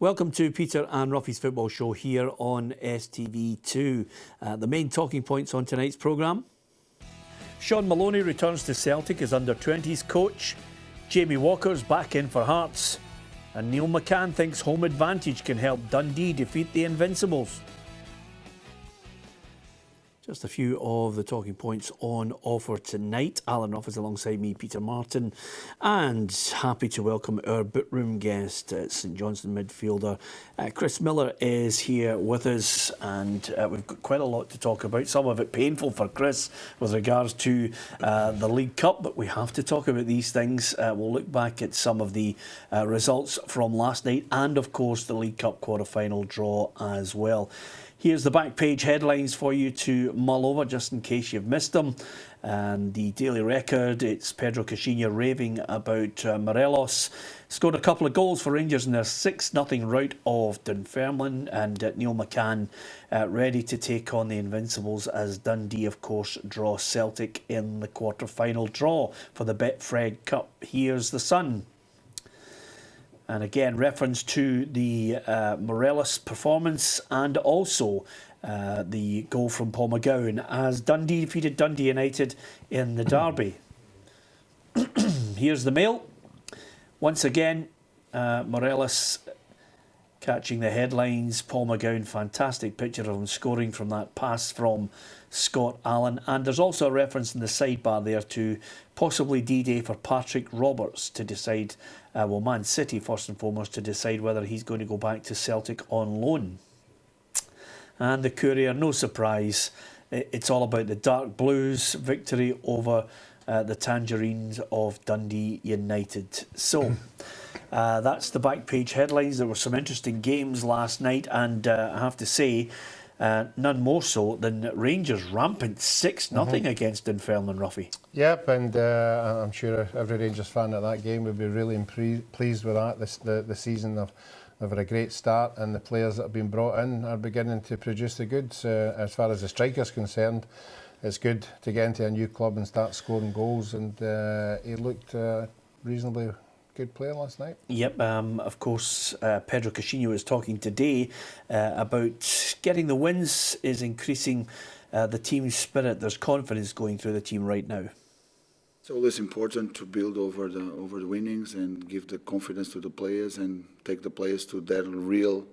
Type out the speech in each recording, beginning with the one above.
Welcome to Peter and Ruffy's Football Show here on STV2. The main talking points on tonight's programme. Sean Maloney returns to Celtic as under-20s coach. Jamie Walker's back in for Hearts. And Neil McCann thinks home advantage can help Dundee defeat the Invincibles. Just a few of the talking points on offer tonight. Alan Ruff is alongside me, Peter Martin, and happy to welcome our bookroom guest, St Johnstone midfielder Chris Millar is here with us, and we've got quite a lot to talk about. Some of it painful for Chris with regards to the League Cup, but we have to talk about these things. We'll look back at some of the results from last night, and of course the League Cup quarter-final draw as well. Here's the back page headlines for you to mull over, just in case you've missed them. And the Daily Record, it's Pedro Caixinha raving about Morelos. Scored a couple of goals for Rangers in their 6-0 rout of Dunfermline. And Neil McCann ready to take on the Invincibles as Dundee, of course, draw Celtic in the quarter-final draw for the Betfred Cup. Here's the Sun. And again, reference to the Morelos performance and also the goal from Paul McGowan as Dundee defeated Dundee United in the derby. Here's the Mail. Once again, Morelos catching the headlines. Paul McGowan, fantastic picture of him scoring from that pass from Scott Allen. And there's also a reference in the sidebar there to possibly D-Day for Patrick Roberts to decide, well, Man City first and foremost, to decide whether he's going to go back to Celtic on loan. And the Courier, no surprise, it's all about the Dark Blues victory over the Tangerines of Dundee United. So that's the back page headlines. There were some interesting games last night, and I have to say, none more so than Rangers rampant 6-0 against Dunfermline, Ruffy. Yep, and I'm sure every Rangers fan at that game would be really pleased with that. The season they've had a great start, and the players that have been brought in are beginning to produce the goods. As far as the striker's concerned, it's good to get into a new club and start scoring goals, and he looked reasonably good player last night. Yep, of course, Pedro Caixinha was talking today about getting the wins is increasing the team's spirit. There's confidence going through the team right now. It's always important to build over the winnings and give the confidence to the players and take the players to their real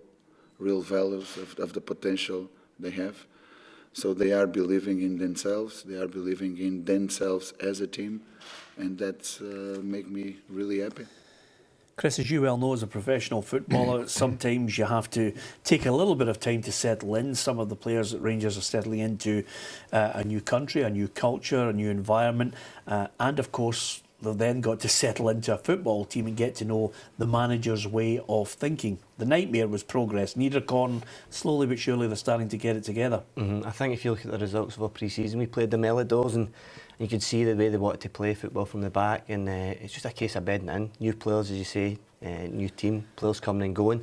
values of the potential they have. So they are believing in themselves. They are believing in themselves as a team, and that's make me really happy. Chris, as you well know, as a professional footballer, sometimes you have to take a little bit of time to settle in. Some of the players at Rangers are settling into a new country, a new culture, a new environment, and of course they've then got to settle into a football team and get to know the manager's way of thinking. The nightmare was progress. Niederkorn, slowly but surely they're starting to get it together. I think if you look at the results of our pre-season, we played the Melodors and you could see the way they wanted to play football from the back, and it's just a case of bedding in. New players, as you say, new team, players coming and going.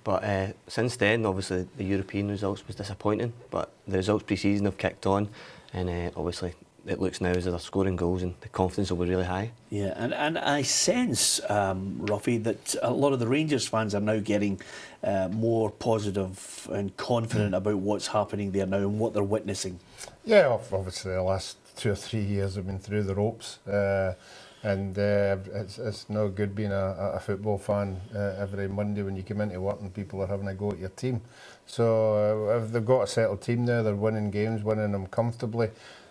But since then, obviously, the European results was disappointing, but the results pre-season have kicked on, and obviously it looks now as if they're scoring goals and the confidence will be really high. Yeah, and I sense, Ruffy, that a lot of the Rangers fans are now getting more positive and confident about what's happening there now and what they're witnessing. Yeah, obviously the last 2 or 3 years have been through the ropes, and it's no good being a football fan every Monday when you come into work and people are having a go at your team. So if they've got a settled team now, they're winning games, winning them comfortably.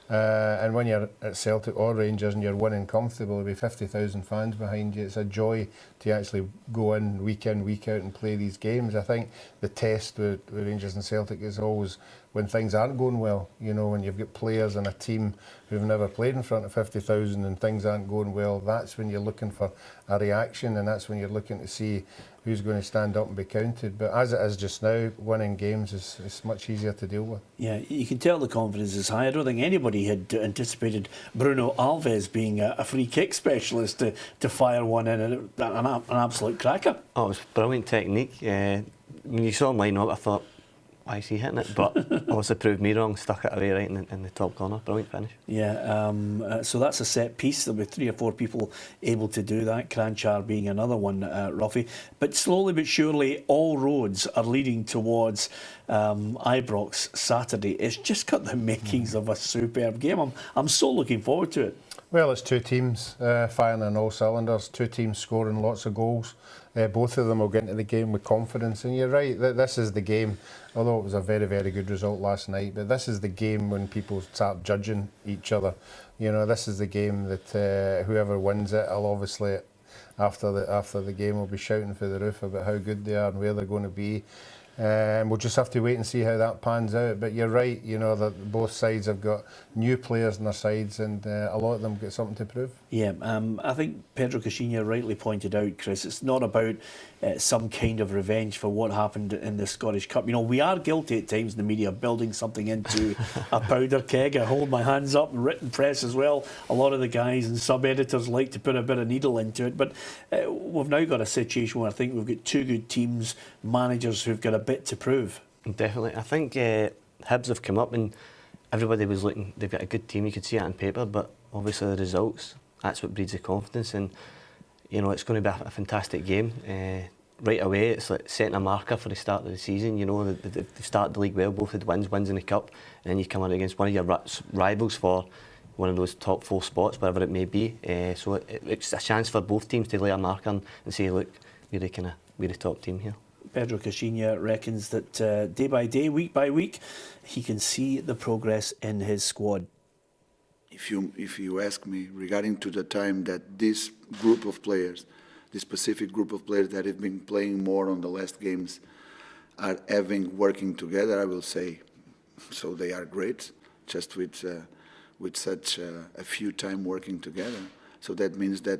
And when you're at Celtic or Rangers and you're winning comfortably with 50,000 fans behind you, it's a joy to actually go in, week out and play these games. I think the test with Rangers and Celtic is always when things aren't going well. You know, when you've got players and a team who've never played in front of 50,000 and things aren't going well, that's when you're looking for a reaction, and that's when you're looking to see who's going to stand up and be counted. But as it is just now, winning games is much easier to deal with. Yeah, you can tell the confidence is high. I don't think anybody had anticipated Bruno Alves being a free kick specialist to fire one in, and an absolute cracker. Oh, it was brilliant technique. When you saw him line up, I thought, why is he hitting it? But obviously proved me wrong, stuck it away right in the top corner. Brilliant finish. Yeah, so that's a set piece. There'll be 3 or 4 people able to do that, Cranchar being another one, Ruffy. But slowly but surely, all roads are leading towards Ibrox Saturday. It's just got the makings of a superb game. I'm so looking forward to it. Well, it's 2 teams firing on all cylinders, 2 teams scoring lots of goals. Both of them will get into the game with confidence. And you're right, this is the game, although it was a very, very good result last night, but this is the game when people start judging each other. You know, this is the game that whoever wins it will obviously, after the game, will be shouting through the roof about how good they are and where they're going to be. We'll just have to wait and see how that pans out. But you're right, you know, that both sides have got new players on their sides, and a lot of them get something to prove. Yeah, I think Pedro Caixinha rightly pointed out, Chris, it's not about some kind of revenge for what happened in the Scottish Cup. You know, we are guilty at times in the media of building something into a powder keg. I hold my hands up, written press as well. A lot of the guys and sub-editors like to put a bit of needle into it. But we've now got a situation where I think we've got 2 good teams, managers who've got a bit to prove. Definitely. I think Hibs have come up and everybody was looking, they've got a good team, you could see it on paper, but obviously the results, that's what breeds the confidence. And you know, it's going to be a fantastic game. Right away, it's like setting a marker for the start of the season. You know, they've started the league well, both had wins in the cup, and then you come out against one of your rivals for one of those top 4 spots, wherever it may be. So it's a chance for both teams to lay a marker and say, look, we're the top team here. Pedro Caixinha reckons that day by day, week by week, he can see the progress in his squad. If you ask me regarding to the time that this group of players, this specific group of players that have been playing more on the last games, are working together, I will say, so they are great, just with such a few time working together. So that means that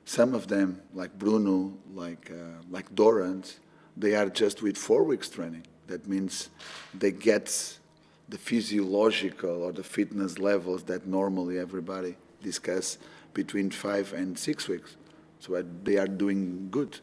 some of them, like Bruno, like Dorrans, they are just with 4 weeks training. That means they get the physiological or the fitness levels that normally everybody discuss between 5 and 6 weeks. So they are doing good.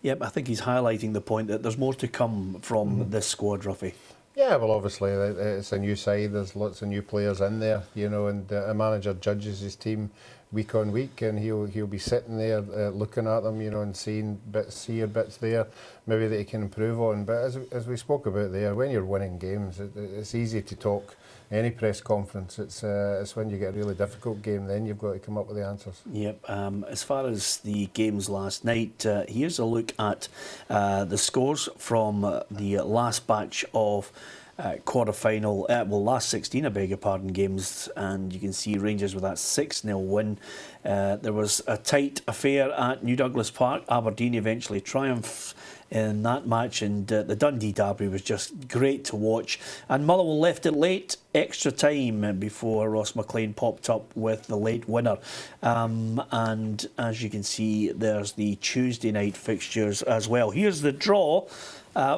Yep, I think he's highlighting the point that there's more to come from this squad, Ruffy. Yeah, well, obviously it's a new side. There's lots of new players in there, you know, and a manager judges his team week on week, and he'll be sitting there looking at them, you know, and seeing bits here, bits there, maybe that he can improve on. But as we spoke about there, when you're winning games, it's easy to talk. Any press conference, it's when you get a really difficult game, then you've got to come up with the answers. Yep. As far as the games last night, here's a look at the scores from the last batch of quarter-final, last 16, I beg your pardon, games, and you can see Rangers with that 6-0 win. There was a tight affair at New Douglas Park. Aberdeen eventually triumphed in that match, and the Dundee derby was just great to watch. And Motherwell left it late, extra time before Ross McLean popped up with the late winner. And as you can see, there's the Tuesday night fixtures as well. Here's the draw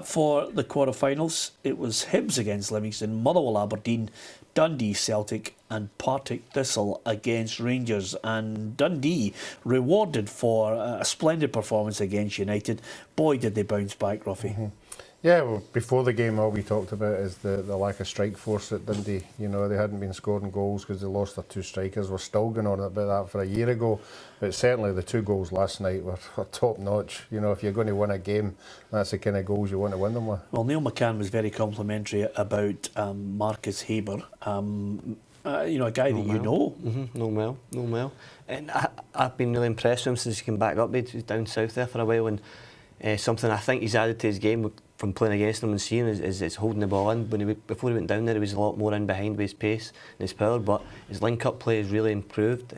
for the quarter-finals. It was Hibs against Livingston, Motherwell Aberdeen, Dundee Celtic and Partick Thistle against Rangers. And Dundee rewarded for a splendid performance against United. Boy, did they bounce back, Ruffy. Mm-hmm. Yeah, well, before the game, all we talked about is the lack of strike force at Dundee. You know, they hadn't been scoring goals because they lost their 2 strikers. We're still going on about that for a year ago. But certainly the 2 goals last night were top notch. You know, if you're going to win a game, that's the kind of goals you want to win them with. Well, Neil McCann was very complimentary about Marcus Haber. You know, a guy that you know. No Mel. And I've been really impressed with him since he came back up. He was down south there for a while, and something I think he's added to his game from playing against him and seeing is holding the ball in. Before he went down there, he was a lot more in behind with his pace and his power, but his link-up play has really improved.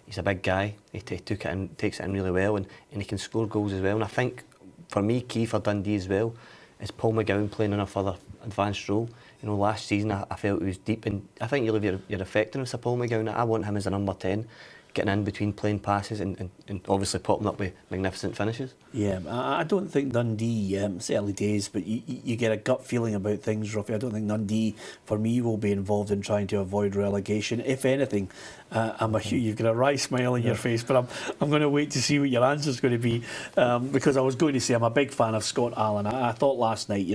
He's a big guy. He takes it in really well, and he can score goals as well. And I think, for me, key for Dundee as well is Paul McGowan playing in a further advanced role. You know, last season I felt he was deep, and I think you'll have your effectiveness of Paul McGowan. I want him as a number 10. getting in between playing passes and obviously popping up with magnificent finishes. Yeah, I don't think Dundee, it's early days, but you get a gut feeling about things, Ruffy. I don't think Dundee, for me, will be involved in trying to avoid relegation. If anything, you've got a wry smile on your face, but I'm going to wait to see what your answer is going to be, because I was going to say I'm a big fan of Scott Allen. I thought last night,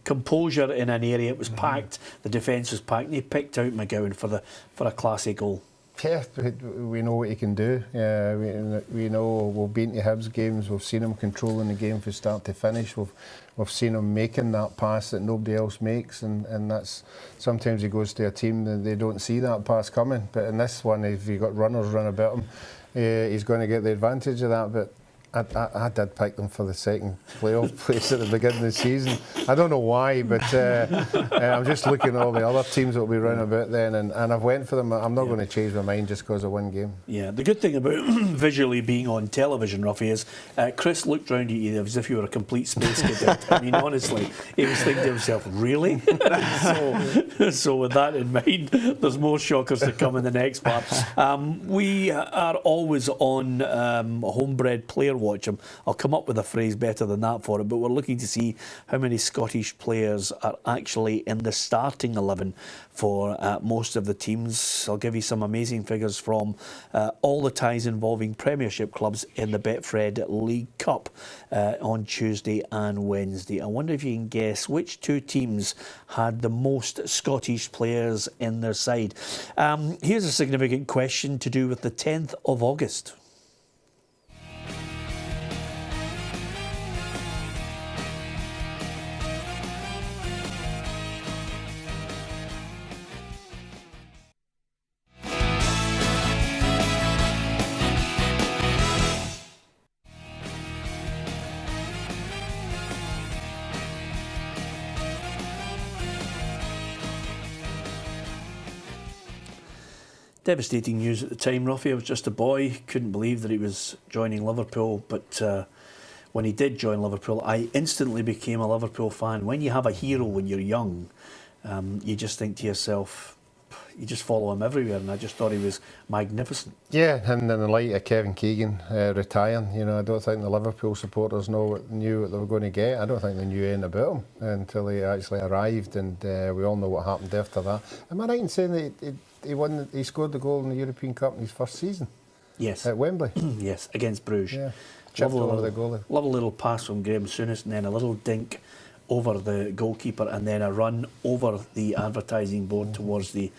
composure in an area, it was packed, the defence was packed, and he picked out McGowan for a classy goal. Yeah, we know what he can do. We know we've been to Hibs games. We've seen him controlling the game from start to finish. We've seen him making that pass that nobody else makes, and that's sometimes he goes to a team that they don't see that pass coming. But in this one, if you got runners run about him, he's going to get the advantage of that. But I did pick them for the second playoff place at the beginning of the season. I don't know why, but I'm just looking at all the other teams that will be round about then, and I've went for them. I'm not going to change my mind just because of one game. Yeah, the good thing about visually being on television, Ruffy, is Chris looked round at you as if you were a complete space cadet. I mean, honestly, he was thinking to himself, really? So with that in mind, there's more shockers to come in the next part. We are always on homebred player watch. I'll come up with a phrase better than that for it, but we're looking to see how many Scottish players are actually in the starting 11 for most of the teams. I'll give you some amazing figures from all the ties involving Premiership clubs in the Betfred League Cup on Tuesday and Wednesday. I wonder if you can guess which two teams had the most Scottish players in their side. Here's a significant question to do with the 10th of August. Devastating news at the time, Ruffy. I was just a boy, couldn't believe that he was joining Liverpool, but when he did join Liverpool, I instantly became a Liverpool fan. When you have a hero when you're young, you just think to yourself, you just follow him everywhere, and I just thought he was magnificent. Yeah, and in the light of Kevin Keegan retiring, I don't think the Liverpool supporters knew what they were going to get. I don't think they knew anything about him until he actually arrived, and we all know what happened after that. Am I right in saying that he scored the goal in the European Cup in his first season? Yes. At Wembley? Yes, against Bruges. Yeah. Lovely little pass from Graham Souness, and then a little dink over the goalkeeper, and then a run over the advertising board towards the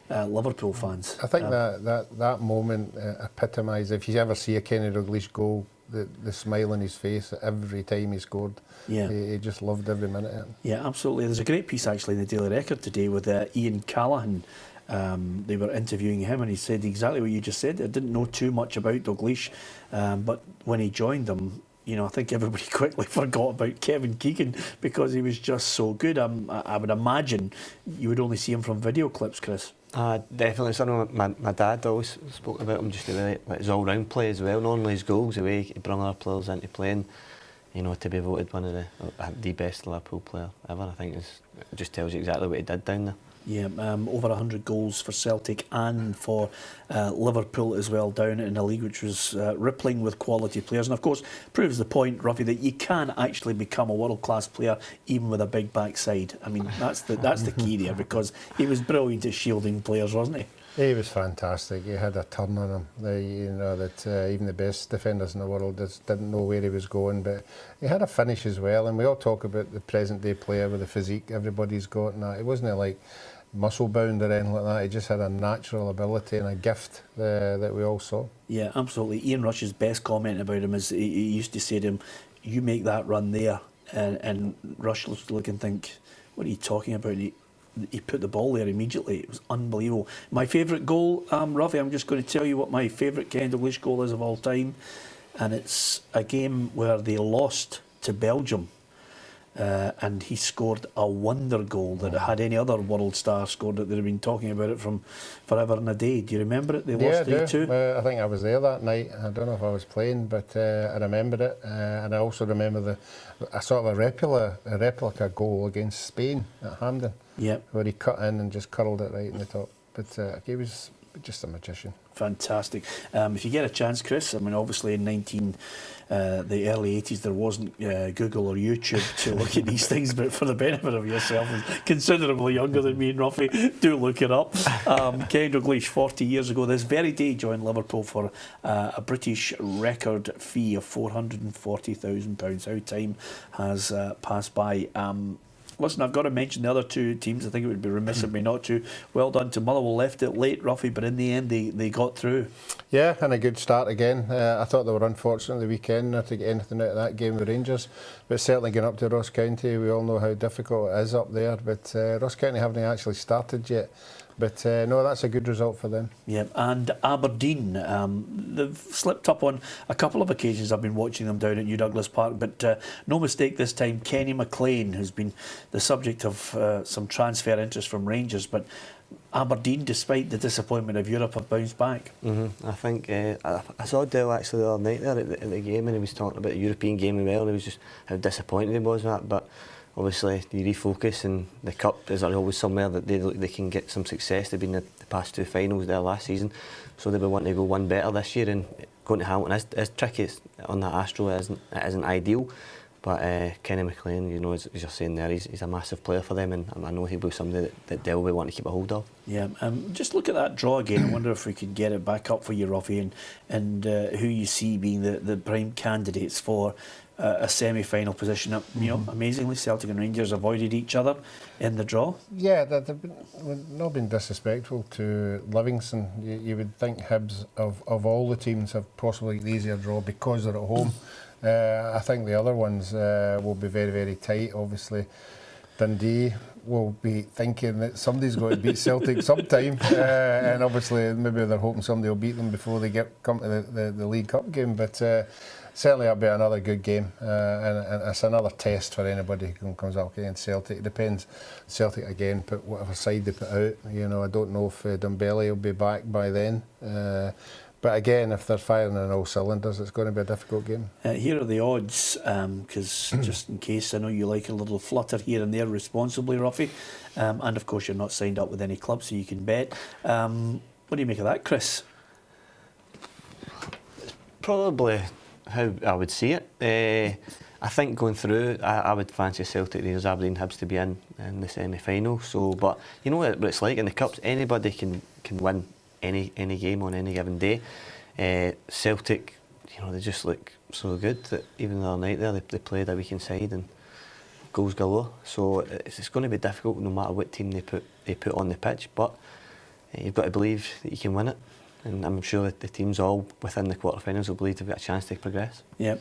Liverpool fans. I think that moment epitomised, if you ever see a Kenny Dalglish goal, the smile on his face every time he scored. Yeah. He just loved every minute of it. Yeah, absolutely. There's a great piece actually in the Daily Record today with Ian Callaghan. They were interviewing him, and he said exactly what you just said. I didn't know too much about Dalglish, but when he joined them, I think everybody quickly forgot about Kevin Keegan because he was just so good. I would imagine you would only see him from video clips, Chris. Definitely. So my dad always spoke about him, just his all-round play as well. Not only his goals, the way he brought our players into playing. To be voted one of the best Liverpool player ever, I think it just tells you exactly what he did down there. Yeah, over 100 goals for Celtic and for Liverpool as well down in a league which was rippling with quality players, and of course proves the point, Ruffy, that you can actually become a world-class player even with a big backside. I mean, that's the key there, because he was brilliant at shielding players, wasn't he? He was fantastic. He had a turn on him, that even the best defenders in the world just didn't know where he was going. But he had a finish as well. And we all talk about the present-day player with the physique everybody's got, and that. It wasn't like muscle-bound or anything like that. He just had a natural ability and a gift that we all saw. Yeah, absolutely. Ian Rush's best comment about him is he used to say to him, "You make that run there," and Rush look and think, "What are you talking about?" He put the ball there immediately. It was unbelievable. My favourite goal, Ruffy, I'm just going to tell you what my favourite Ken Dalglish goal is of all time, and it's a game where they lost to Belgium, and he scored a wonder goal that had any other world star scored it. They'd have been talking about it from forever and a day. Do you remember it? They lost 3-2. I think I was there that night. I don't know if I was playing, but I remember it, and I also remember a sort of a replica goal against Spain at Hampden. Yep. Where he cut in and just curled it right in the top. But he was just a magician. Fantastic. If you get a chance, Chris, I mean, obviously in the early 80s there wasn't Google or YouTube to look at these things, but for the benefit of yourself, who's considerably younger than me and Ruffy, do look it up. Ken Dalglish, 40 years ago this very day, joined Liverpool for a British record fee of £440,000. How time has passed by. Listen, I've got to mention the other two teams. I think it would be remiss of me not to. Well done to Motherwell. Left it late, Ruffy, but in the end they got through. Yeah, and a good start again. I thought they were unfortunate the weekend not to get anything out of that game with Rangers, but certainly going up to Ross County, we all know how difficult it is up there, but Ross County haven't actually started yet. But no, that's a good result for them. Yeah, and Aberdeen, they've slipped up on a couple of occasions. I've been watching them down at New Douglas Park, but no mistake this time. Kenny McLean, who's been the subject of some transfer interest from Rangers, but Aberdeen, despite the disappointment of Europe, have bounced back. I think I saw Dale actually the other night there at the game, and he was talking about the European game as well, and he was just how disappointed he was with that. But obviously, you refocus, and the Cup is always somewhere that they can get some success. They've been in the past two finals there last season, so they'll be wanting to go one better this year. And going to Hamilton is tricky. It's on that Astro, it isn't ideal. But Kenny McLean, you know, as you're saying there, he's a massive player for them, and I know he'll be somebody that they'll be wanting to keep a hold of. Yeah, just look at that draw again. I wonder if we could get it back up for you, Ruffy, and who you see being the prime candidates for a semi-final position. You know, amazingly, Celtic and Rangers avoided each other in the draw. Yeah, they've not been disrespectful to Livingston. You would think Hibs, of all the teams, have possibly the easier draw because they're at home. I think the other ones will be very, very tight. Obviously, Dundee will be thinking that somebody's going to beat Celtic sometime, and obviously maybe they're hoping somebody will beat them before they come to the League Cup game. But certainly it'll be another good game, and it's another test for anybody who comes up against Celtic. It depends. Celtic again put whatever side they put out. You know, I don't know if Dembele will be back by then. But again, if they're firing on all cylinders, it's going to be a difficult game. Here are the odds, because just in case, I know you like a little flutter here and there responsibly, Ruffy. And of course, you're not signed up with any club, so you can bet. What do you make of that, Chris? Probably how I would see it. I think going through, I would fancy Celtic, Rangers, Aberdeen, Hibs to be in the semi-final. So, but you know what it's like in the Cups. Anybody can win any game on any given day. Celtic, you know, they just look so good that even the other night there they played a weekend side and goals galore. So it's going to be difficult no matter what team they put on the pitch. But you've got to believe that you can win it. And I'm sure that the teams all within the quarter-finals will believe they've got a chance to progress. Yeah.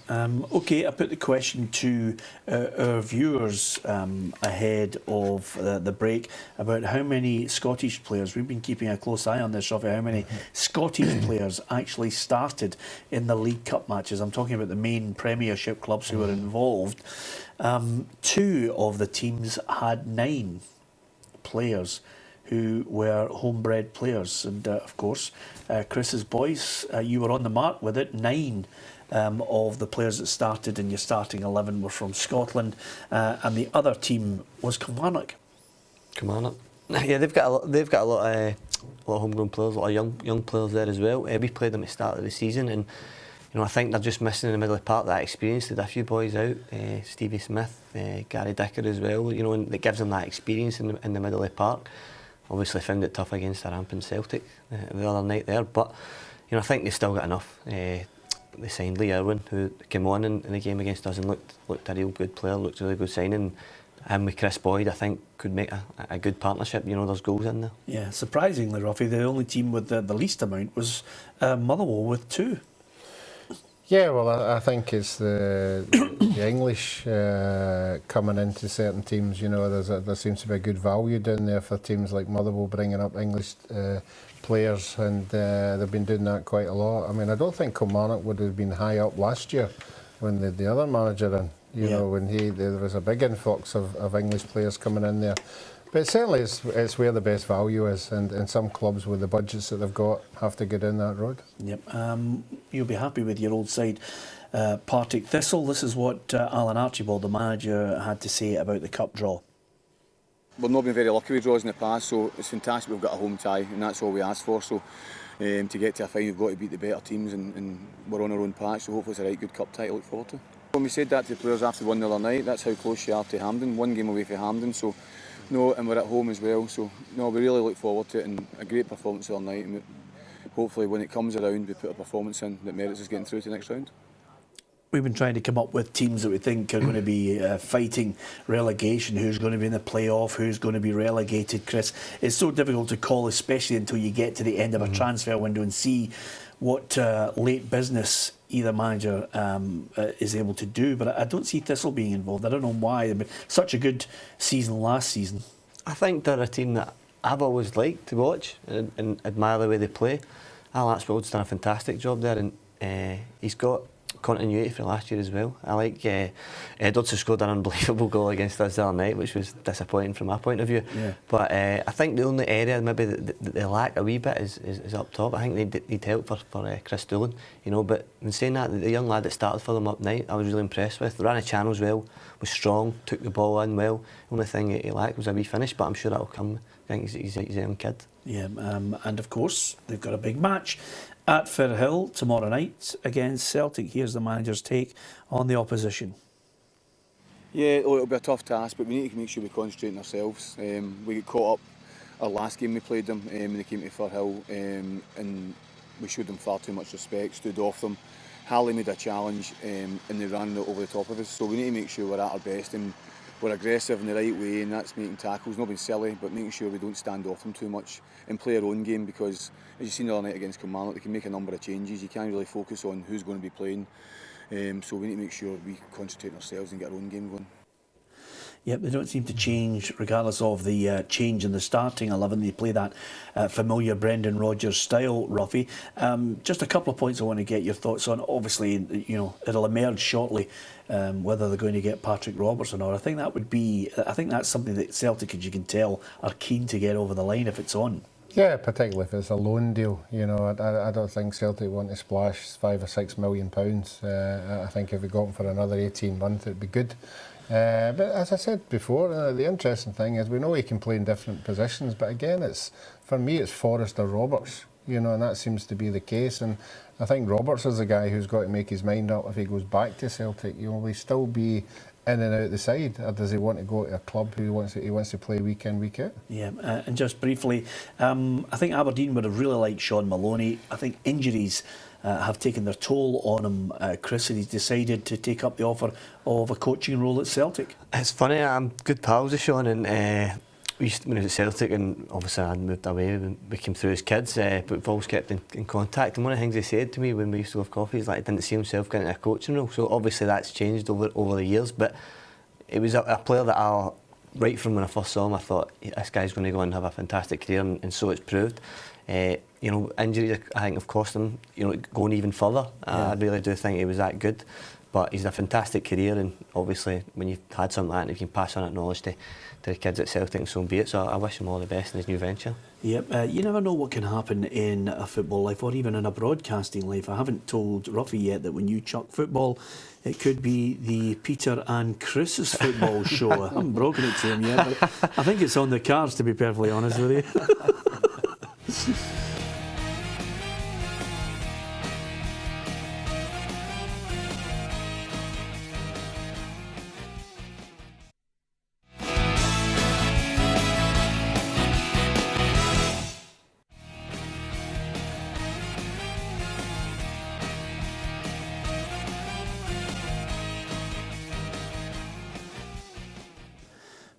OK, I put the question to our viewers ahead of the break about how many Scottish players, we've been keeping a close eye on this, Ruffy, how many Scottish players actually started in the League Cup matches. I'm talking about the main Premiership clubs who were involved. Two of the teams had 9 players who were homebred players, and of course Chris's boys, you were on the mark with it. 9 of the players that started in your starting 11 were from Scotland, and the other team was Kilmarnock. Yeah, they've got a lot of homegrown players, a lot of young players there as well. We played them at the start of the season, and you know, I think they're just missing in the middle of the park that experience. They had a few boys out, Stevie Smith, Gary Dicker as well. You know, and that gives them that experience in the middle of the park. Obviously found it tough against a rampant Celtic the other night there, but you know, I think they still got enough. They signed Lee Irwin, who came on in the game against us and looked a real good player, looked a really good signing. Him with Chris Boyd, I think, could make a good partnership. You know, there's goals in there. Yeah, surprisingly, Ruffy, the only team with the least amount was Motherwell with 2. Yeah, well, I think it's the English coming into certain teams. You know, there seems to be a good value down there for teams like Motherwell bringing up English players, and they've been doing that quite a lot. I mean, I don't think Kilmarnock would have been high up last year when the other manager in. You know, when there was a big influx of English players coming in there. But certainly it's where the best value is, and some clubs with the budgets that they've got have to go down that road. Yep. You'll be happy with your old side, Partick Thistle. This is what Alan Archibald, the manager, had to say about the cup draw. We've not been very lucky with draws in the past, so it's fantastic we've got a home tie, and that's all we asked for. So To get to a final, you've got to beat the better teams, and we're on our own patch, so hopefully it's a right good cup title to look forward to. When we said that to the players after one the other night, that's how close you are to Hampden, one game away from Hampden, so no, and we're at home as well, so no, we really look forward to it, and a great performance the other night, and hopefully when it comes around we put a performance in that merits us getting through to the next round. We've been trying to come up with teams that we think are going to be fighting relegation, who's going to be in the playoff, who's going to be relegated, Chris. It's so difficult to call, especially until you get to the end of a transfer window and see what late business either manager is able to do. But I don't see Thistle being involved. I don't know why. I mean, such a good season last season. I think they're a team that I've always liked to watch and admire the way they play. Al Atswell's done a fantastic job there, and he's got continuity for last year as well. I like Edwards has scored an unbelievable goal against us the other night, which was disappointing from my point of view. Yeah. But I think the only area maybe they lack a wee bit is up top. I think they need help for Chris Doolan, you know. But in saying that, the young lad that started for them up night, I was really impressed with. Ran a channels well, was strong, took the ball in well. The only thing he lacked was a wee finish, but I'm sure that'll come. I think he's a young kid. Yeah, and of course they've got a big match at Firhill tomorrow night against Celtic. Here's the manager's take on the opposition. Yeah, it'll be a tough task, but we need to make sure we concentrate on ourselves. We got caught up our last game we played them when they came to Firhill, and we showed them far too much respect, stood off them. Harley made a challenge and they ran over the top of us, so we need to make sure we're at our best and we're aggressive in the right way, and that's making tackles, not being silly, but making sure we don't stand off them too much and play our own game, because as you've seen the other night against Kilmarnock, they can make a number of changes. You can't really focus on who's going to be playing, so we need to make sure we concentrate on ourselves and get our own game going. Yep, they don't seem to change regardless of the change in the starting 11. They play that familiar Brendan Rodgers style, Ruffy. Just a couple of points I want to get your thoughts on. Obviously, you know, it'll emerge shortly whether they're going to get Patrick Roberts or not. I think that's something that Celtic, as you can tell, are keen to get over the line if it's on. Yeah, particularly if it's a loan deal. You know, I don't think Celtic want to splash £5 or £6 million. I think if we got him for another 18 months, it'd be good. But as I said before, the interesting thing is we know he can play in different positions, but again, for me it's Forrest or Roberts, you know, and that seems to be the case. And I think Roberts is the guy who's got to make his mind up if he goes back to Celtic. You know, will he still be in and out the side, or does he want to go to a club who he wants to play week in, week out? Yeah, and just briefly, I think Aberdeen would have really liked Sean Maloney. I think injuries have taken their toll on him, Chris, and he's decided to take up the offer of a coaching role at Celtic. It's funny, I'm good pals with Sean, and we used to, when he was at Celtic, and obviously I moved away when we came through as kids, but we've always kept in contact. And one of the things he said to me when we used to have coffee is like he didn't see himself getting a coaching role. So obviously that's changed over the years, but it was a player that right from when I first saw him, I thought this guy's going to go and have a fantastic career, and so it's proved. You know, injuries I think have cost him, you know, going even further. Yeah. I really do think he was that good, but he's a fantastic career, and obviously when you've had something like that, if you can pass on that knowledge to the kids at Celtic, and so be it. So I wish him all the best in his new venture. Yep, you never know what can happen in a football life or even in a broadcasting life. I haven't told Ruffy yet that when you chuck football, it could be the Peter and Chris's football show. I haven't broken it to him yet, but I think it's on the cards, to be perfectly honest with you.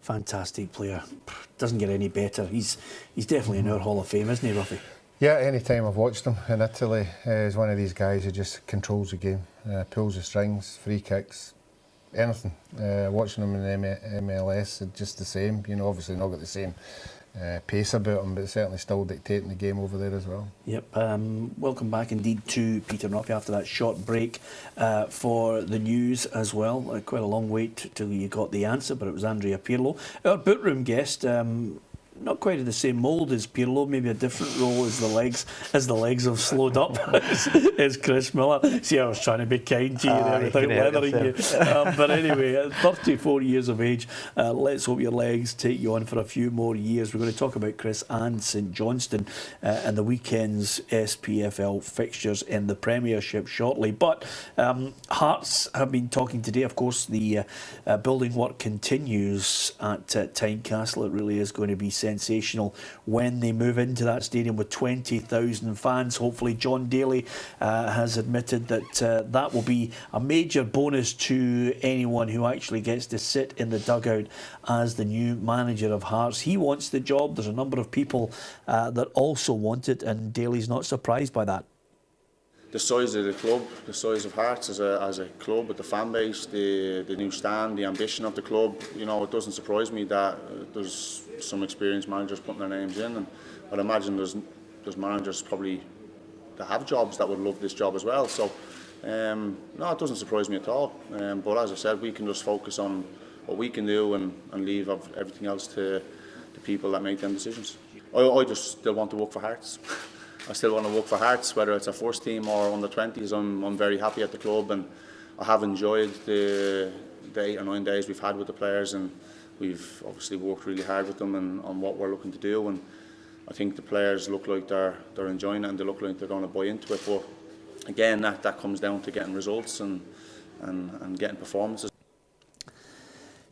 Fantastic player. Doesn't get any better. He's definitely in our Hall of Fame, isn't he, Ruffy? Yeah, any time I've watched him in Italy, he's one of these guys who just controls the game, pulls the strings, free kicks, anything. Watching him in the MLS, it's just the same. You know, obviously not got the same pace about him, but certainly still dictating the game over there as well. Yep. Welcome back indeed to Peter and Ruffy after that short break for the news as well. Quite a long wait till you got the answer, but it was Andrea Pirlo, our bootroom guest. not quite in the same mould as Pirlo, maybe a different role as the legs have slowed up. As Chris Miller. See, I was trying to be kind to you there without leathering you. But anyway, at 34 years of age, let's hope your legs take you on for a few more years. We're going to talk about Chris and St Johnstone and the weekend's SPFL fixtures in the Premiership shortly. But Hearts have been talking today. Of course, the building work continues at Tynecastle. It really is going to be sensational when they move into that stadium with 20,000 fans. Hopefully, John Daly has admitted that that will be a major bonus to anyone who actually gets to sit in the dugout as the new manager of Hearts. He wants the job. There's a number of people that also want it, and Daly's not surprised by that. The size of the club, the size of Hearts as a club, with the fan base, the new stand, the ambition of the club, you know, it doesn't surprise me that there's some experienced managers putting their names in, and I'd imagine there's managers probably that have jobs that would love this job as well. So no, it doesn't surprise me at all. But as I said, we can just focus on what we can do and leave everything else to the people that make them decisions. I just still want to work for Hearts. I still want to work for Hearts, whether it's a first team or under 20s. I'm very happy at the club, and I have enjoyed the 8 or 9 days we've had with the players, and we've obviously worked really hard with them and on what we're looking to do. And I think the players look like they're enjoying it, and they look like they're going to buy into it. But again, that comes down to getting results and getting performances.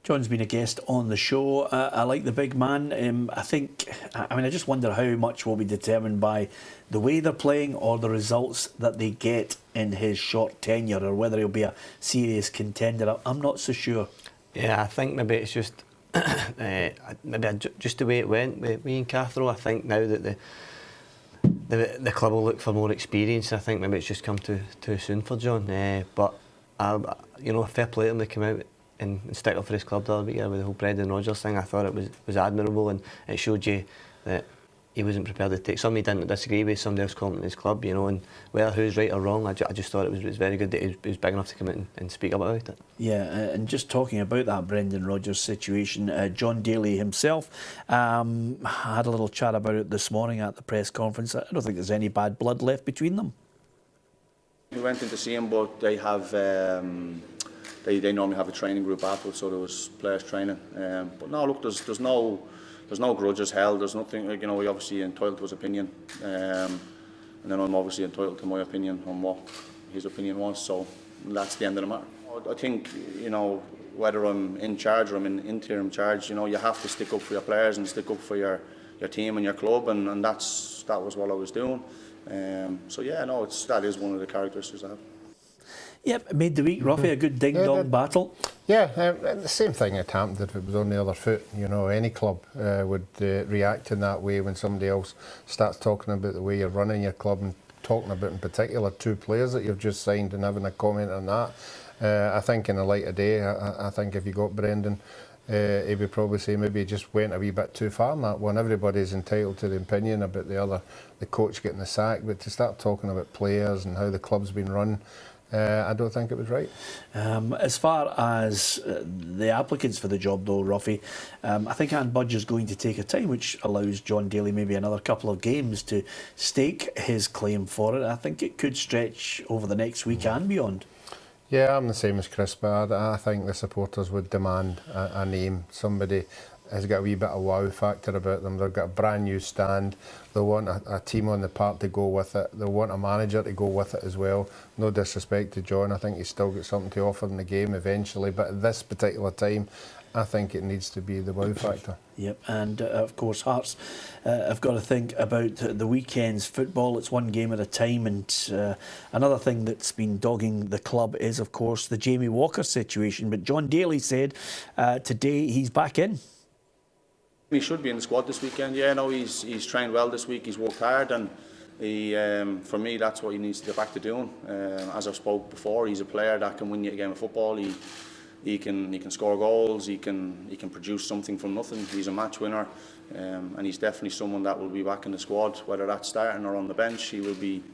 John's been a guest on the show. I like the big man. I just wonder how much will be determined by the way they're playing or the results that they get in his short tenure, or whether he'll be a serious contender. I'm not so sure. Yeah, I think maybe it's just just the way it went with Ian Cathro. I think now that the club will look for more experience. I think maybe it's just come too soon for John. But fair play to him to come out and stick up for his club the other week with the whole Brendan Rodgers thing. I thought it was admirable, and it showed you that he wasn't prepared to take. Somebody didn't disagree with, somebody else coming to his club, and whether who's right or wrong, I just thought it was very good that he was big enough to come in and speak up about it. Yeah, and just talking about that Brendan Rodgers situation, John Daly himself had a little chat about it this morning at the press conference. I don't think there's any bad blood left between them. We went in to see him, but they have they normally have a training group afterwards, so there was players training. But no, look, there's no grudges held. There's nothing. We obviously entitled to his opinion, and then I'm obviously entitled to my opinion on what his opinion was. So that's the end of the matter. I think whether I'm in charge or I'm in interim charge, you have to stick up for your players and stick up for your team and your club, and that was what I was doing. So yeah, no, that is one of the characteristics I have. Yep, made the week, Ruffy, a good ding-dong battle. Yeah, the same thing had happened if it was on the other foot. Any club would react in that way when somebody else starts talking about the way you're running your club, and talking about in particular 2 players that you've just signed and having a comment on that. I think in the light of day, I think if you got Brendan, he would probably say maybe he just went a wee bit too far in that one. Everybody's entitled to the opinion about the coach getting the sack, but to start talking about players and how the club's been run, I don't think it was right. As far as the applicants for the job, though, Ruffy, I think Anne Budge is going to take a time, which allows John Daly maybe another couple of games to stake his claim for it. I think it could stretch over the next week and beyond. Yeah, I'm the same as Chris, but I think the supporters would demand a name. Somebody has got a wee bit of wow factor about them. They've got a brand new stand. They want a team on the park to go with it. They want a manager to go with it as well. No disrespect to John, I think he's still got something to offer in the game eventually, but at this particular time, I think it needs to be the wow factor. Yep, and of course Hearts have got to think about the weekend's football. It's one game at a time, and another thing that's been dogging the club is, of course, the Jamie Walker situation. But John Daly said today he's back in. He should be in the squad this weekend. Yeah, no, he's trained well this week. He's worked hard, and for me, that's what he needs to get back to doing. As I've spoke before, he's a player that can win you a game of football. He can score goals. He can produce something from nothing. He's a match winner, and he's definitely someone that will be back in the squad, whether that's starting or on the bench. He will be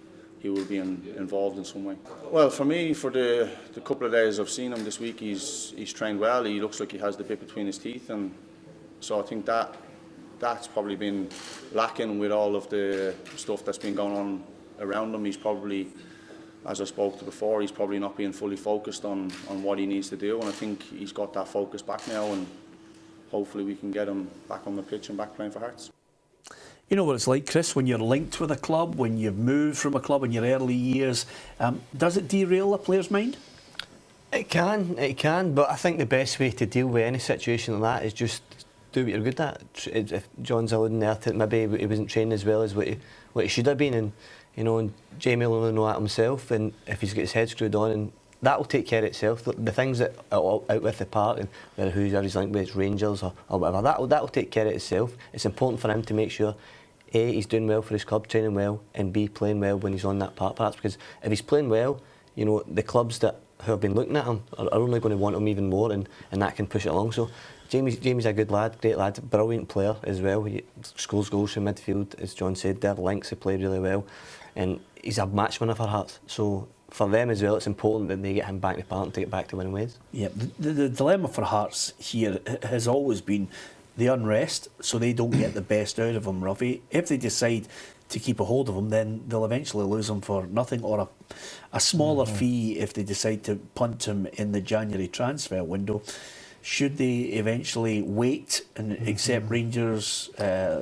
involved in some way. Well, for me, for the couple of days I've seen him this week, he's trained well. He looks like he has the bit between his teeth, and so I think that that's probably been lacking with all of the stuff that's been going on around him. He's probably, as I spoke to before, he's probably not being fully focused on what he needs to do, and I think he's got that focus back now, and hopefully we can get him back on the pitch and back playing for Hearts. You know what it's like, Chris, when you're linked with a club, when you've moved from a club in your early years, does it derail a player's mind? It can, but I think the best way to deal with any situation like that is just do what you're good at. If John's alluding there to maybe he wasn't trained as well as what he should have been, and you know, and Jamie will know that himself, and if he's got his head screwed on, and that will take care of itself. The things that are out with the park, and whether who's linked with, it's Rangers or whatever, that will take care of itself. It's important for him to make sure A, he's doing well for his club, training well, and B, playing well when he's on that park, perhaps, because if he's playing well, you know, the clubs who have been looking at him are only going to want him even more, and that can push it along. So Jamie's a good lad, great lad, brilliant player as well. He scores goals from midfield, as John said there, links to play really well, and he's a match winner for Hearts. So for them as well, it's important that they get him back to park and take it back to winning ways. Yeah, the dilemma for Hearts here has always been the unrest, so they don't get the best out of him, Ruffy. If they decide to keep a hold of him, then they'll eventually lose him for nothing, or a smaller fee if they decide to punt him in the January transfer window. Should they eventually wait and accept Rangers'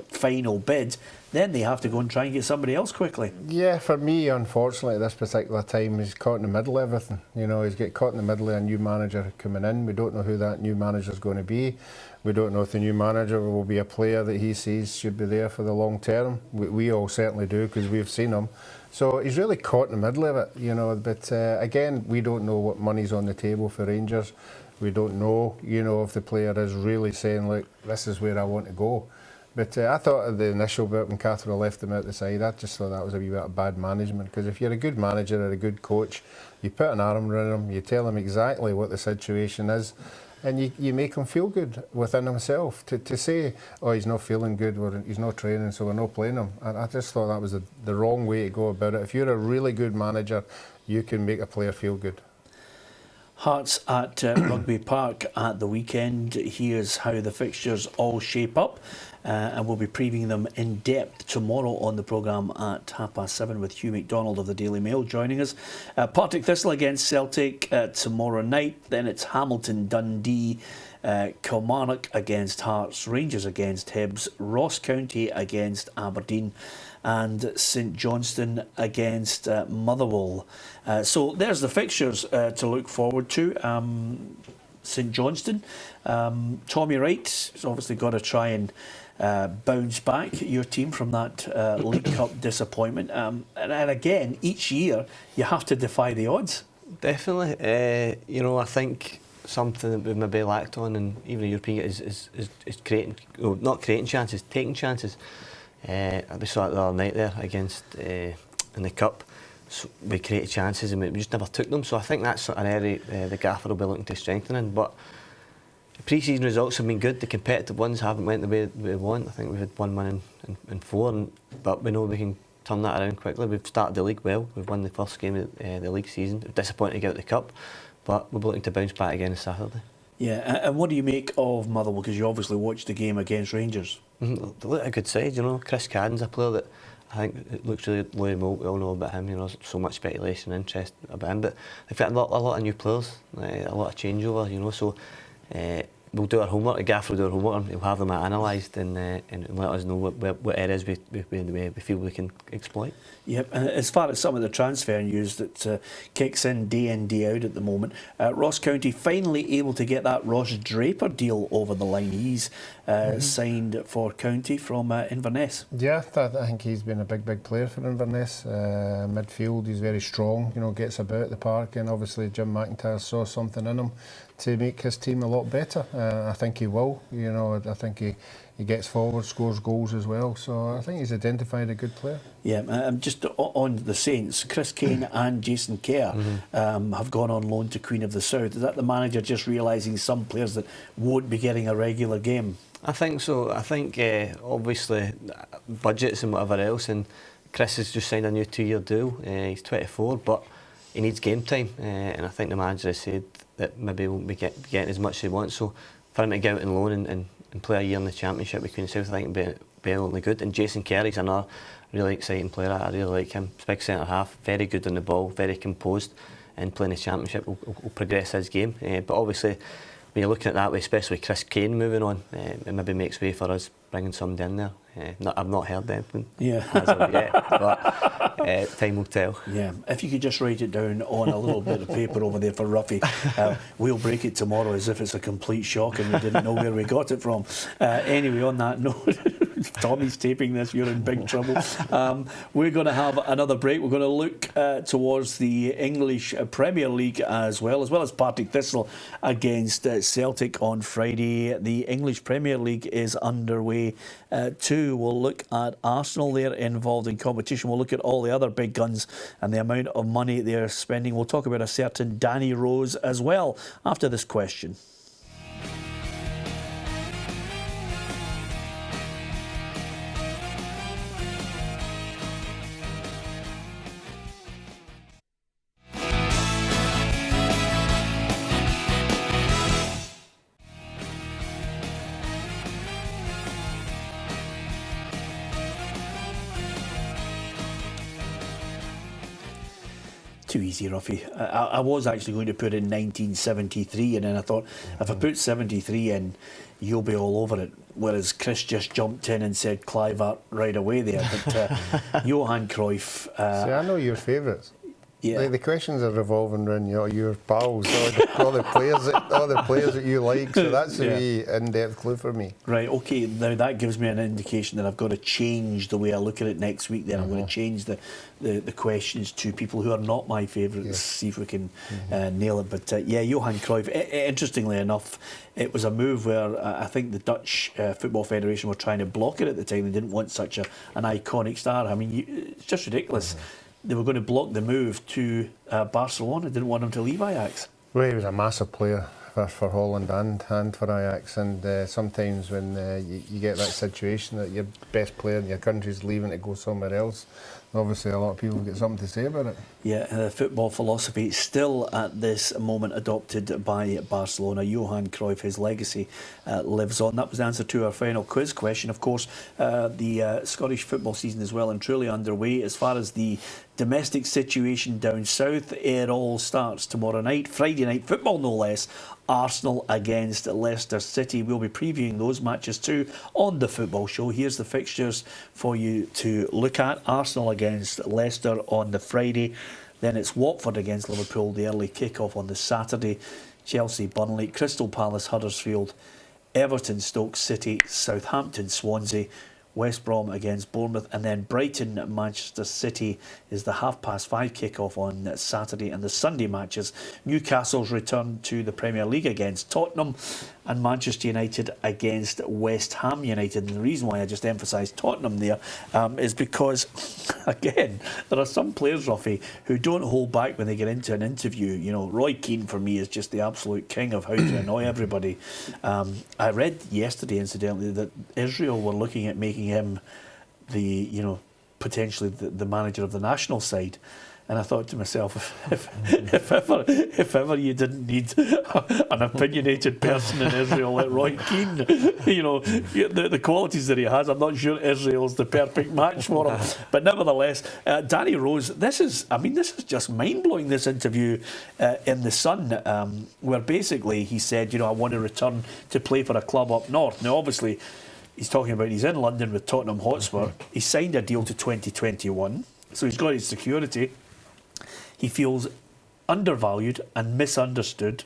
final bid, then they have to go and try and get somebody else quickly. Yeah, for me, unfortunately, at this particular time, he's caught in the middle of everything. You know, he's got caught in the middle of a new manager coming in. We don't know who that new manager is going to be. We don't know if the new manager will be a player that he sees should be there for the long term. We all certainly do, because we've seen him. So he's really caught in the middle of it, you know. But again, we don't know what money's on the table for Rangers. We don't know, you know, if the player is really saying, look, this is where I want to go. But I thought of the initial bit when Cathro left him out the side, I just thought that was a wee bit of bad management, because if you're a good manager or a good coach, you put an arm around him, you tell him exactly what the situation is, and you make him feel good within himself. To say, oh, he's not feeling good, or he's not training, so we're not playing him, I just thought that was the wrong way to go about it. If you're a really good manager, you can make a player feel good. Hearts at Rugby Park at the weekend. Here's how the fixtures all shape up, and we'll be previewing them in depth tomorrow on the programme at 7:30 with Hugh McDonald of the Daily Mail joining us. Partick Thistle against Celtic tomorrow night. Then it's Hamilton Dundee, Kilmarnock against Hearts, Rangers against Hibs, Ross County against Aberdeen, and St Johnstone against Motherwell. So there's the fixtures to look forward to. St Johnstone, Tommy Wright has obviously got to try and bounce back your team from that League Cup disappointment. And again, each year you have to defy the odds. Definitely. You know, I think something that we've maybe lacked on, and even European, is creating, well, not creating chances, taking chances. We saw it the other night there against in the Cup. So we created chances and we just never took them. So I think that's an area the gaffer will be looking to strengthen in. But the pre-season results have been good. The competitive ones haven't went the way we want. I think we've had 1 win in 4, but we know we can turn that around quickly. We've started the league well. We've won the first game of the league season. We're disappointed to get out the Cup, but we'll be looking to bounce back again on Saturday. Yeah, and what do you make of Motherwell? Because you obviously watched the game against Rangers. They look a good side, you know. Chris Cadden's a player that I think it looks really loyal. We all know about him, you know. There's so much speculation and interest about him, but they've got a lot of new players, a lot of changeover, you know. So we'll do our homework. The gaffer will do our homework, and he'll have them analysed and let us know what areas we feel we can exploit. Yep, and as far as some of the transfer news that kicks in day out at the moment, Ross County finally able to get that Ross Draper deal over the line. He's signed for County from Inverness. Yeah, I think he's been a big player for Inverness. Midfield, he's very strong, you know, gets about the park, and obviously Jim McIntyre saw something in him to make his team a lot better. I think he will, you know. I think he gets forward, scores goals as well. So I think he's identified a good player. Yeah, just on the Saints, Chris Kane and Jason Kerr have gone on loan to Queen of the South. Is that the manager just realising some players that won't be getting a regular game? I think so. I think obviously budgets and whatever else, and Chris has just signed a new 2-year deal. He's 24, but he needs game time, and I think the manager has said that maybe he won't be getting as much as he wants. So for him to go out and loan and and play a year in the Championship with Queen South, I think would be brilliantly good. And Jason Kerry's another really exciting player. I really like him. He's a big centre half, very good on the ball, very composed, and playing the Championship will progress his game. But obviously, when you're looking at that way, especially Chris Kane moving on, it maybe makes way for us bringing somebody in there. I've not heard anything as of yet, but time will tell. Yeah, if you could just write it down on a little bit of paper over there for Ruffy. We'll break it tomorrow as if it's a complete shock and we didn't know where we got it from. Anyway, on that note, Tommy's taping this, you're in big trouble. We're going to have another break. We're going to look towards the English Premier League as well as Partick Thistle against Celtic on Friday. The English Premier League is underway too. We'll look at Arsenal there involved in competition. We'll look at all the other big guns and the amount of money they're spending. We'll talk about a certain Danny Rose as well after this question. Too easy, Ruffy. I was actually going to put in 1973 and then I thought if I put 73 in, you'll be all over it. Whereas Chris just jumped in and said Kluivert right away there. But Johan Cruyff... See, I know your favourites. Yeah. Like the questions are revolving around your pals, all the players that you like. So that's a wee in-depth clue for me. Right, okay, now that gives me an indication that I've got to change the way I look at it next week. Then I'm going to change the questions to people who are not my favourites, see if we can nail it. But yeah, Johan Cruyff, interestingly enough, it was a move where I think the Dutch Football Federation were trying to block it at the time. They didn't want such an iconic star. I mean, it's just ridiculous. They were going to block the move to Barcelona, didn't want him to leave Ajax. Well, he was a massive player for Holland and for Ajax, and sometimes when you get that situation that your best player in your country is leaving to go somewhere else, obviously a lot of people get something to say about it. Yeah, football philosophy still at this moment adopted by Barcelona. Johan Cruyff, his legacy lives on. That was the answer to our final quiz question. Of course, the Scottish football season is well and truly underway. As far as the domestic situation down south, it all starts tomorrow night, Friday night football no less. Arsenal against Leicester City. We'll be previewing those matches too on the Football Show. Here's the fixtures for you to look at. Arsenal against Leicester on the Friday. Then it's Watford against Liverpool, the early kick-off on the Saturday. Chelsea, Burnley, Crystal Palace, Huddersfield, Everton, Stoke City, Southampton, Swansea, West Brom against Bournemouth, and then Brighton, Manchester City is the 5:30 kick-off on Saturday. And the Sunday matches, Newcastle's return to the Premier League against Tottenham, and Manchester United against West Ham United. And the reason why I just emphasised Tottenham there is because, again, there are some players, Ruffy, who don't hold back when they get into an interview. You know, Roy Keane for me is just the absolute king of how to annoy everybody. I read yesterday, incidentally, that Israel were looking at making him potentially the manager of the national side. And I thought to myself, if ever you didn't need an opinionated person in Israel like Roy Keane, the qualities that he has, I'm not sure Israel's the perfect match for him. But nevertheless, Danny Rose, this is just mind-blowing, this interview in The Sun, where basically he said, I want to return to play for a club up north. Now, obviously, he's talking about he's in London with Tottenham Hotspur. He signed a deal to 2021, so he's got his security. He feels undervalued and misunderstood.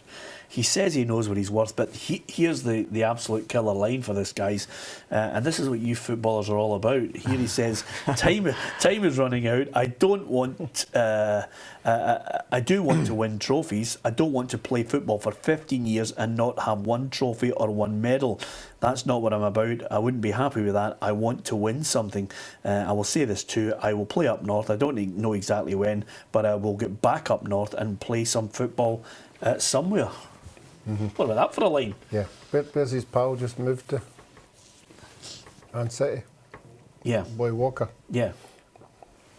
He says he knows what he's worth, but here's the absolute killer line for this, guys. And this is what you footballers are all about. Here he says, time is running out. I do want to win trophies. I don't want to play football for 15 years and not have one trophy or one medal. That's not what I'm about. I wouldn't be happy with that. I want to win something. I will say this too. I will play up north. I don't know exactly when, but I will get back up north and play some football somewhere. What about that for a line? Yeah. Where's his pal just moved to? Man City. Yeah. Boy Walker. Yeah.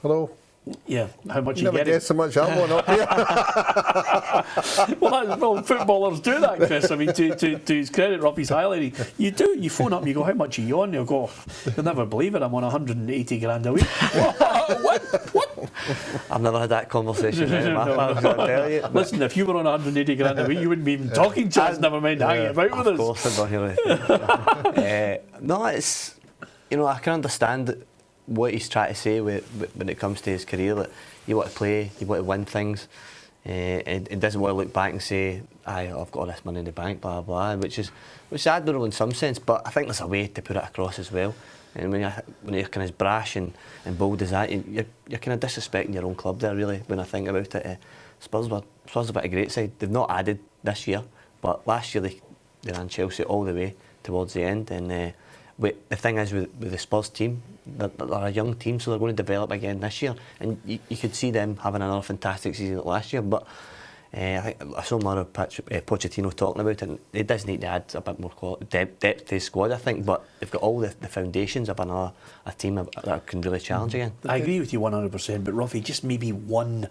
Hello. Yeah, how much You you never get get so much I'm on up here. well, footballers do that, Chris. I mean, to his credit, Robbie's highlighting. You do. You phone up and you go, how much are you on? You'll go, you'll never believe it. I'm on 180 grand a week. What? I've never had that conversation. I'll tell you. Listen, if you were on 180 grand a week, you wouldn't be even talking to us. Never mind hanging about with us. Of course, I don't hear no, it's, you know, I can understand what he's trying to say when it comes to his career, that you want to play, you want to win things. He doesn't want to look back and say, I've got all this money in the bank, blah, blah, which is admirable in some sense, but I think there's a way to put it across as well. And when you're kind of brash and bold as that, you're kind of disrespecting your own club there, really, when I think about it. Spurs are a bit of a great side. They've not added this year, but last year they ran Chelsea all the way towards the end. And the thing is with the Spurs team, they're a young team, so they're going to develop again this year. And you could see them having another fantastic season like last year. But I think I saw Mauro Pochettino talking about it, and it does need to add a bit more depth to his squad, I think. But they've got all the foundations of a team that can really challenge again. I agree with you 100%, but Ruffy, just maybe one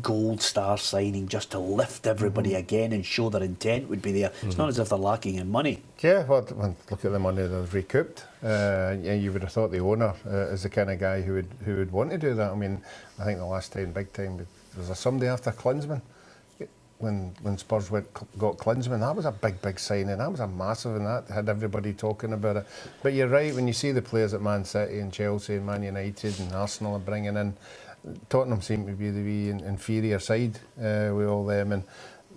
gold star signing just to lift everybody again and show their intent would be there. It's not as if they're lacking in money. Yeah, well, look at the money they've recouped. You would have thought the owner is the kind of guy who would want to do that. I mean, I think the last time, big time, was there somebody after Klinsmann? When Spurs got Klinsmann, that was a big signing. That was a massive, and that had everybody talking about it. But you're right, when you see the players at Man City and Chelsea and Man United and Arsenal are bringing in, Tottenham seem to be the wee inferior side with all them. And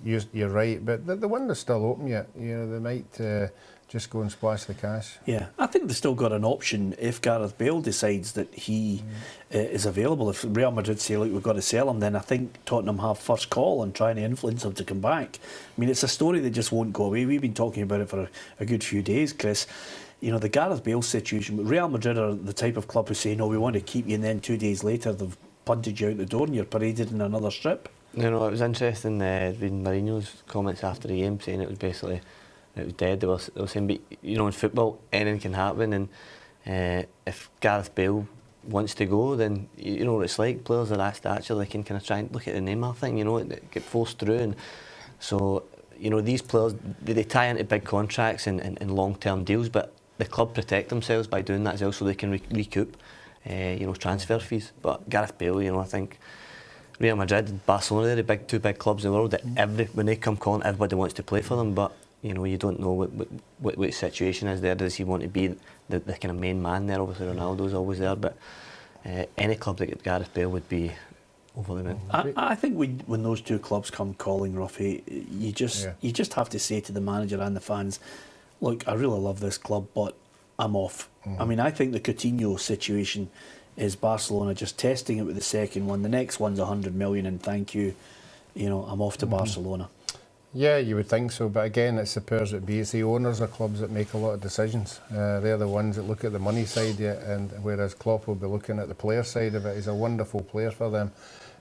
you're right, but the window's still open yet. You know, they might just go and splash the cash. Yeah, I think they've still got an option if Gareth Bale decides that he is available. If Real Madrid say, look, we've got to sell him, then I think Tottenham have first call on trying to influence him to come back. I mean, it's a story that just won't go away. We've been talking about it for a good few days, Chris. You know, the Gareth Bale situation, Real Madrid are the type of club who say, no, we want to keep you, and then 2 days later they've punted you out the door and you're paraded in another strip. You know, it was interesting reading Mourinho's comments after the game, saying it was basically it was dead. They were saying, but, you know, in football anything can happen, and if Gareth Bale wants to go, then you know what it's like. Players of that stature, they can kind of try and look at the Neymar thing, you know, it get forced through, and so you know these players they tie into big contracts and long-term deals, but the club protect themselves by doing that as well, so they can recoup you know, transfer fees. But Gareth Bale, you know, I think Real Madrid and Barcelona, they're the two big clubs in the world that when they come calling, everybody wants to play for them. But you know, you don't know what the situation is there. Does he want to be the kind of main man there? Obviously Ronaldo's always there, but any club that get Gareth Bale would be over the moon. I think when those two clubs come calling, Ruffy, you just have to say to the manager and the fans, look, I really love this club, but I'm off. I mean, I think the Coutinho situation is Barcelona just testing it with the second one. The next one's 100 million and thank you. You know, I'm off to Barcelona. Yeah, you would think so, but again, it's the powers that be. It's the owners of clubs that make a lot of decisions. They're the ones that look at the money side, and whereas Klopp will be looking at the player side of it. He's a wonderful player for them.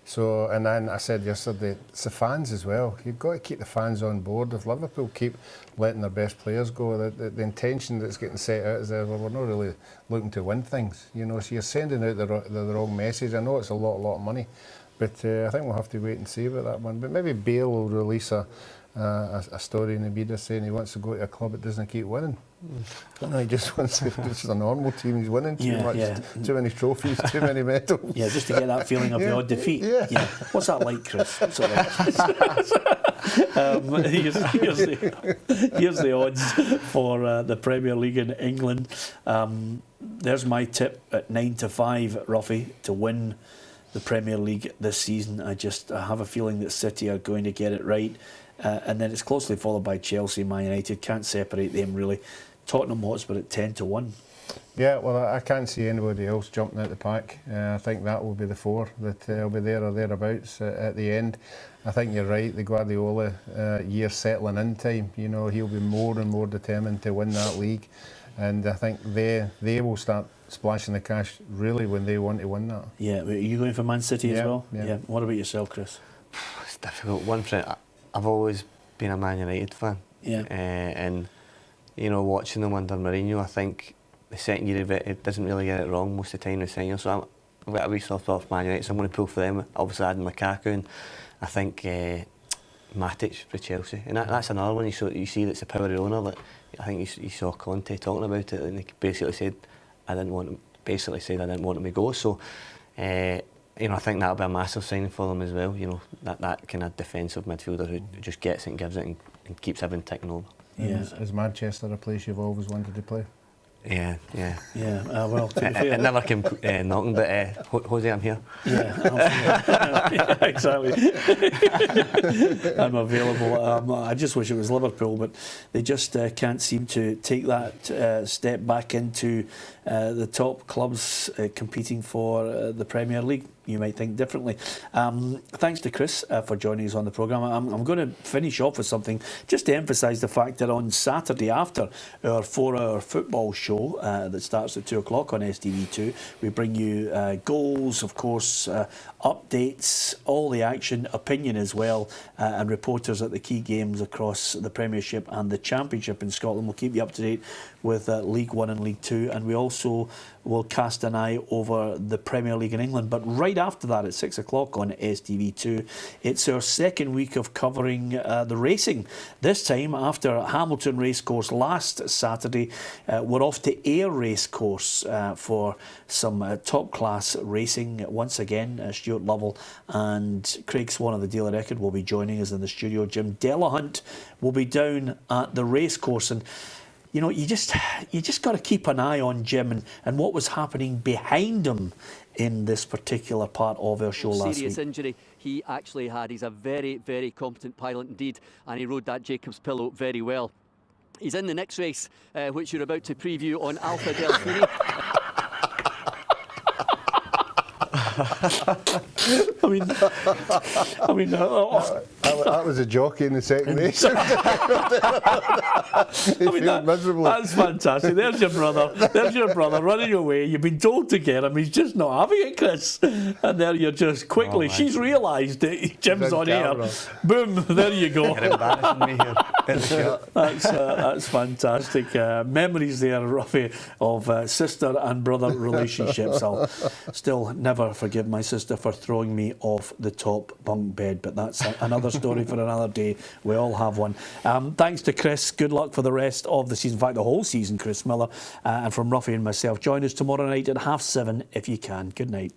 So, and then I said yesterday, it's the fans as well. You've got to keep the fans on board. If Liverpool keep letting their best players go, the intention that's getting set out is that we're not really looking to win things. You know, so you're sending out the wrong message. I know it's a lot of money, but I think we'll have to wait and see about that one. But maybe Bale will release a story in the media saying he wants to go to a club that doesn't keep winning. No, he just wants to, this is a normal team, he's winning too much, too many trophies, too many medals. Yeah, just to get that feeling of the odd defeat. Yeah. What's that like, Chris? What's it like? Here's the odds for the Premier League in England. There's my tip at 9-5, Ruffy, to win the Premier League this season. I have a feeling that City are going to get it right. And then it's closely followed by Chelsea, Man United. Can't separate them really. Tottenham Hotspur at 10-1. Yeah, well, I can't see anybody else jumping out the pack. I think that will be the four that will be there or thereabouts at the end. I think you're right, the Guardiola year settling in time. You know, he'll be more and more determined to win that league. And I think they will start splashing the cash really when they want to win that. Yeah, are you going for Man City as well? Yeah. What about yourself, Chris? It's difficult. One friend, I've always been a Man United fan. Yeah. And, you know, watching them under Mourinho, I think the second year of it doesn't really get it wrong most of the time. The second year, so I've got a wee soft spot for Man United, so I'm going to pull for them. Obviously adding Lukaku, and I think Matic for Chelsea, and that's another one. You see that's the power of the owner. That I think you saw Conte talking about it, and he basically said I didn't want him to go. So you know, I think that'll be a massive signing for them as well. You know, that kind of defensive midfielder who just gets it and gives it and keeps everything ticking over. Yeah. Is Manchester a place you've always wanted to play? Yeah. Well, to be fair, it never came knocking, but Jose, I'm here. Yeah, exactly. I'm available. I just wish it was Liverpool, but they just can't seem to take that step back into the top clubs competing for the Premier League. You might think differently. Thanks to Chris for joining us on the programme. I'm going to finish off with something just to emphasise the fact that on Saturday, after our 4-hour football show that starts at 2 o'clock on STV2, we bring you goals, of course, updates, all the action, opinion as well, and reporters at the key games across the Premiership and the Championship in Scotland. We'll keep you up to date with League One and League Two, and we also will cast an eye over the Premier League in England. But right after that, at 6 o'clock on STV2, it's our second week of covering the racing. This time, after Hamilton Racecourse last Saturday, we're off to Ayr Racecourse for some top-class racing. Once again, Stuart Lovell and Craig Swan of the Daily Record will be joining us in the studio. Jim Delahunt will be down at the racecourse, and you know, you just got to keep an eye on Jim and what was happening behind him in this particular part of our show last week. Serious injury he actually had. He's a very, very competent pilot indeed, and he rode that Jacob's Pillow very well. He's in the next race, which you're about to preview on Alpha Delphini. That was a jockey in the second race. Miserable. That's fantastic. There's your brother running away. You've been told to get him. He's just not having it, Chris. And there you're just quickly. She's realised that Jim's on air. Boom! There you go. You're embarrassing me here in the shot. That's fantastic. Memories there, Ruffy, of sister and brother relationships. I'll still never forgive my sister for throwing me off the top bunk bed, but that's another story for another day. We all have one. Thanks to Chris. Good luck for the rest of the season. In fact, the whole season, Chris Miller. And from Ruffy and myself, join us tomorrow night at 7:30 if you can. Good night.